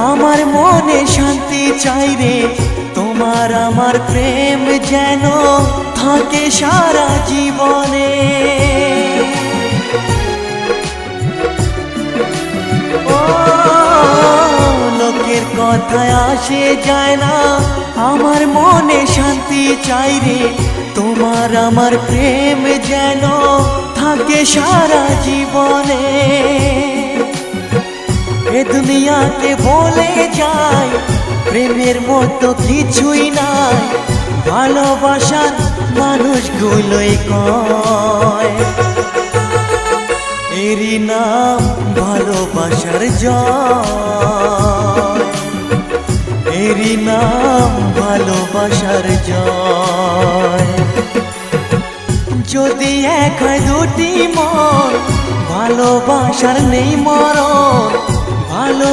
আমার মনে শান্তি চাই রে, তোমার আমার প্রেম যেন থাকে সারা জীবনে। ও লোকের কথায় আসে যায় না, আমার মনে শান্তি চাই রে, তোমার আমার প্রেম যেন থাকে সারা জীবনে। এ দুনিয়াতে বলে যায় প্রেমের মতো কিছুই নাই, ভালোবাসার মানুষগুলোই কয় এরই নাম ভালোবাসার জয়, এরই নাম ভালোবাসার জয়। যদি এক হয় দুটি মন, ভালোবাসার নেই মরণ, ভালো